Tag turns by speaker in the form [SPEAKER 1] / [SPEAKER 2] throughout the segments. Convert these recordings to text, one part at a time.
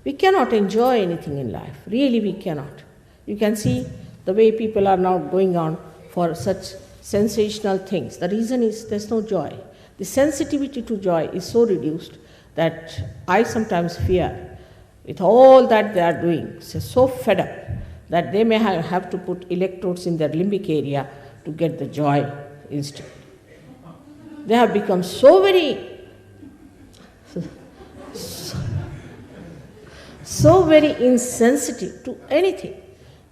[SPEAKER 1] We cannot enjoy anything in life. Really, we cannot. You can see the way people are now going on for such sensational things. The reason is there's no joy. The sensitivity to joy is so reduced that I sometimes fear with all that they are doing, so fed up that they may have to put electrodes in their limbic area to get the joy instantly. They have become so very insensitive to anything.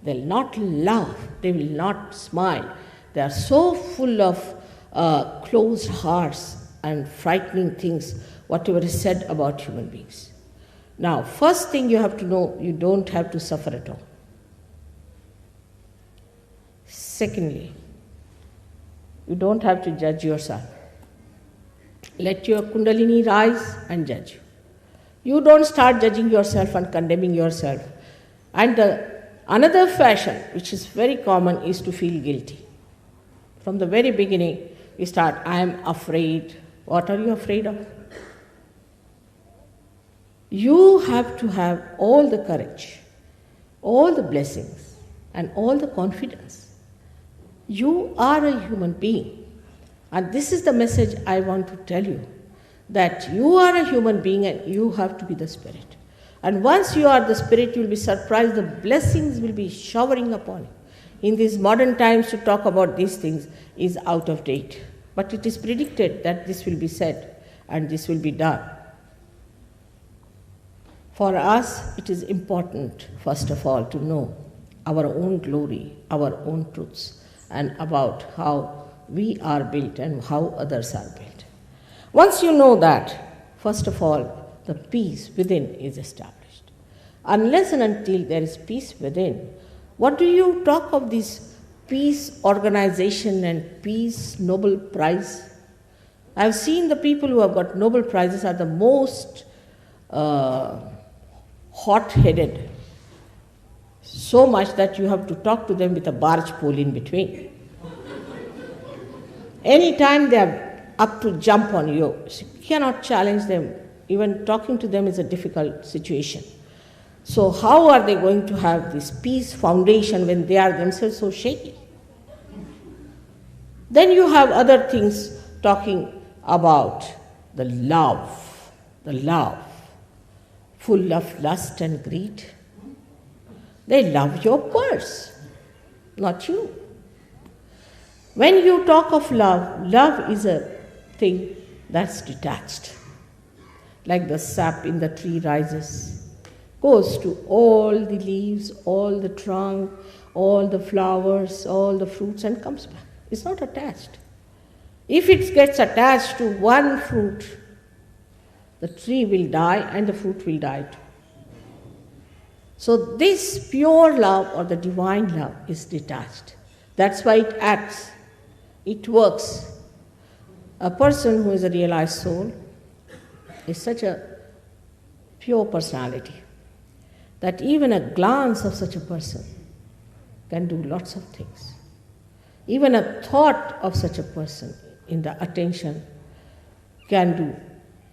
[SPEAKER 1] They will not laugh, they will not smile. They are so full of closed hearts and frightening things, whatever is said about human beings. Now, first thing you have to know, you don't have to suffer at all. Secondly, you don't have to judge yourself. Let your kundalini rise and judge you. You don't start judging yourself and condemning yourself. And another fashion, which is very common, is to feel guilty. From the very beginning, you start, I am afraid. What are you afraid of? You have to have all the courage, all the blessings, and all the confidence. You are a human being. And this is the message I want to tell you, that you are a human being and you have to be the spirit. And once you are the spirit, you will be surprised, the blessings will be showering upon you. In these modern times, to talk about these things is out of date. But it is predicted that this will be said and this will be done. For us, it is important, first of all, to know our own glory, our own truths, and about how we are built and how others are built. Once you know that, first of all, the peace within is established. Unless and until there is peace within, what do you talk of this peace organization and peace Nobel Prize? I have seen the people who have got Nobel Prizes are the most hot-headed, so much that you have to talk to them with a barge pole in between. Anytime they are up to jump on you, you cannot challenge them. Even talking to them is a difficult situation. So how are they going to have this peace foundation when they are themselves so shaky? Then you have other things talking about the love, full of lust and greed. They love your purse, not you. When you talk of love, love is a thing that's detached. Like the sap in the tree rises, goes to all the leaves, all the trunk, all the flowers, all the fruits, and comes back. It's not attached. If it gets attached to one fruit, the tree will die and the fruit will die too. So this pure love or the divine love is detached. That's why it acts. It works. A person who is a realized soul is such a pure personality that even a glance of such a person can do lots of things. Even a thought of such a person in the attention can do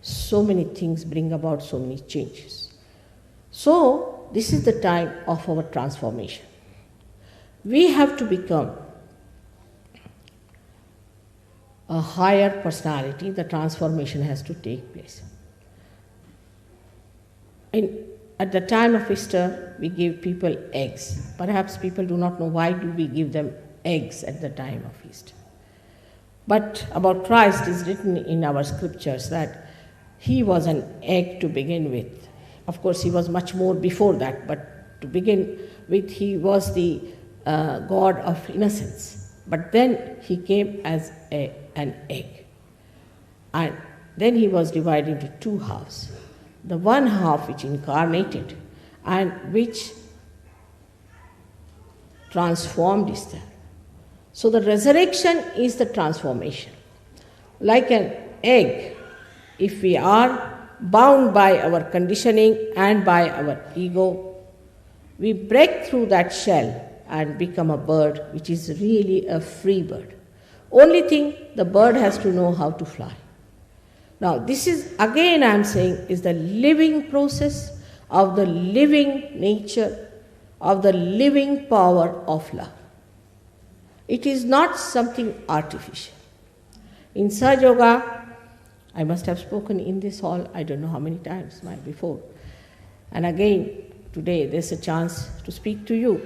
[SPEAKER 1] so many things, bring about so many changes. So, this is the time of our transformation. We have to become a higher personality. The transformation has to take place. At the time of Easter, we give people eggs. Perhaps people do not know why do we give them eggs at the time of Easter. But about Christ is written in our scriptures that he was an egg to begin with. Of course, he was much more before that, but to begin with, he was the God of innocence. But then he came as an egg. And then he was divided into two halves. The one half which incarnated and which transformed Easter. So the resurrection is the transformation. Like an egg, if we are bound by our conditioning and by our ego, we break through that shell and become a bird which is really a free bird. Only thing, the bird has to know how to fly. Now this is, again I am saying, is the living process of the living nature, of the living power of love. It is not something artificial. In Sahaja Yoga, I must have spoken in this hall, I don't know how many times before. And again, today there's a chance to speak to you.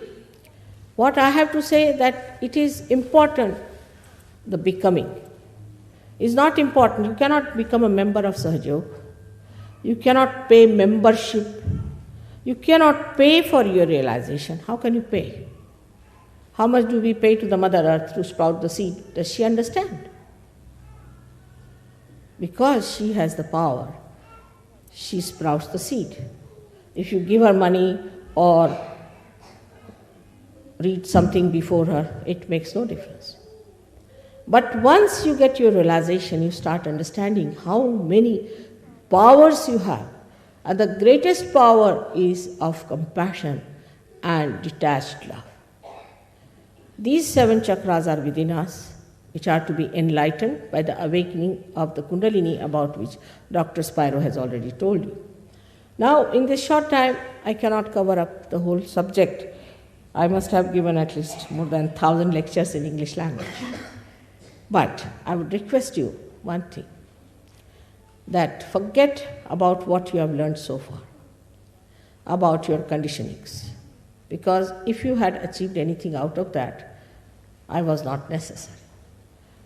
[SPEAKER 1] What I have to say that it is important, the becoming. Is not important. You cannot become a member of Sahaja Yoga. You cannot pay membership. You cannot pay for your realization. How can you pay? How much do we pay to the Mother Earth to sprout the seed? Does she understand? Because she has the power, she sprouts the seed. If you give her money or read something before her, it makes no difference. But once you get your realization, you start understanding how many powers you have. And the greatest power is of compassion and detached love. These 7 chakras are within us, which are to be enlightened by the awakening of the Kundalini, about which Dr. Spiro has already told you. Now, in this short time, I cannot cover up the whole subject. I must have given at least more than 1,000 lectures in English language. But I would request you one thing, that forget about what you have learned so far, about your conditionings. Because if you had achieved anything out of that, I was not necessary.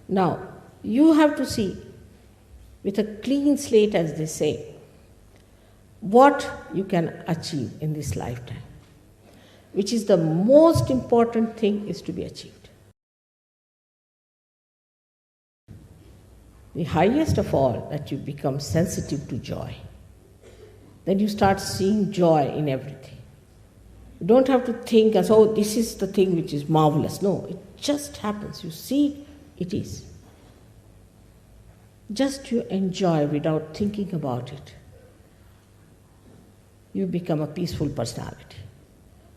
[SPEAKER 1] Now, you have to see, with a clean slate, as they say, what you can achieve in this lifetime, which is the most important thing is to be achieved. The highest of all, that you become sensitive to joy. Then you start seeing joy in everything. You don't have to think as, oh, this is the thing which is marvelous. No, it just happens. You see, it is. Just you enjoy without thinking about it. You become a peaceful personality.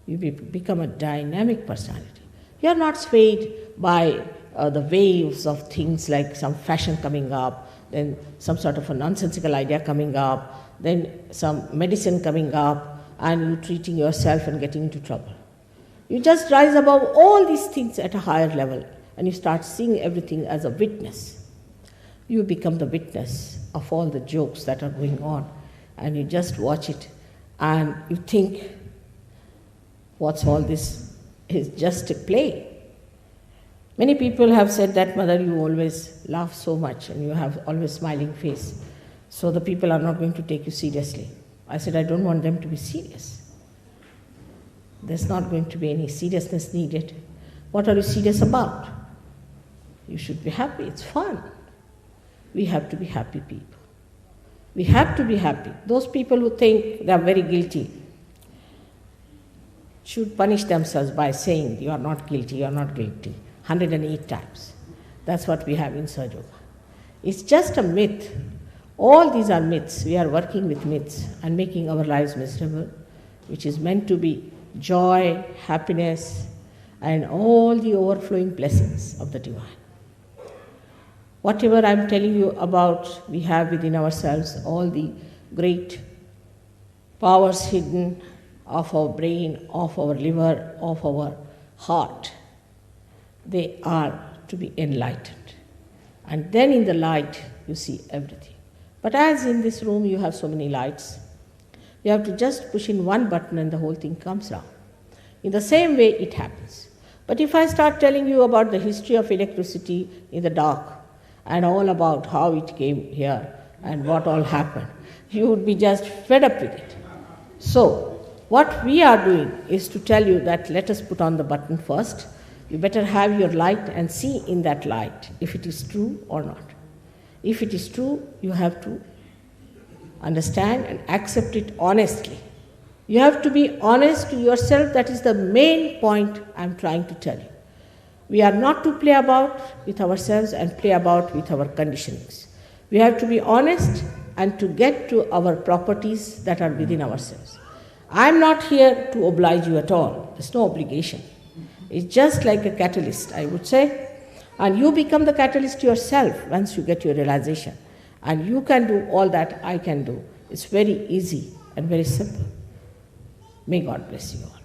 [SPEAKER 1] You become a dynamic personality. You are not swayed by the waves of things like some fashion coming up, then some sort of a nonsensical idea coming up, then some medicine coming up, and you treating yourself and getting into trouble. You just rise above all these things at a higher level, and you start seeing everything as a witness. You become the witness of all the jokes that are going on, and you just watch it, and you think, what's all this? Is just a play. Many people have said that, Mother, you always laugh so much and you have always smiling face, so the people are not going to take you seriously. I said, I don't want them to be serious. There's not going to be any seriousness needed. What are you serious about? You should be happy. It's fun. We have to be happy people. We have to be happy. Those people who think they are very guilty should punish themselves by saying, you are not guilty, you are not guilty, 108 times. That's what we have in Sahaja Yoga. It's just a myth. All these are myths. We are working with myths and making our lives miserable, which is meant to be joy, happiness, and all the overflowing blessings of the divine. Whatever I'm telling you about, we have within ourselves all the great powers hidden of our brain, of our liver, of our heart. They are to be enlightened. And then in the light, you see everything. But as in this room you have so many lights, you have to just push in one button and the whole thing comes down. In the same way it happens. But if I start telling you about the history of electricity in the dark and all about how it came here and what all happened, you would be just fed up with it. So, what we are doing is to tell you that let us put on the button first. You better have your light and see in that light if it is true or not. If it is true, you have to understand and accept it honestly. You have to be honest to yourself. That is the main point I'm trying to tell you. We are not to play about with ourselves and play about with our conditionings. We have to be honest and to get to our properties that are within ourselves. I'm not here to oblige you at all. There's no obligation. It's just like a catalyst, I would say. And you become the catalyst yourself once you get your realization. And you can do all that I can do. It's very easy and very simple. May God bless you all.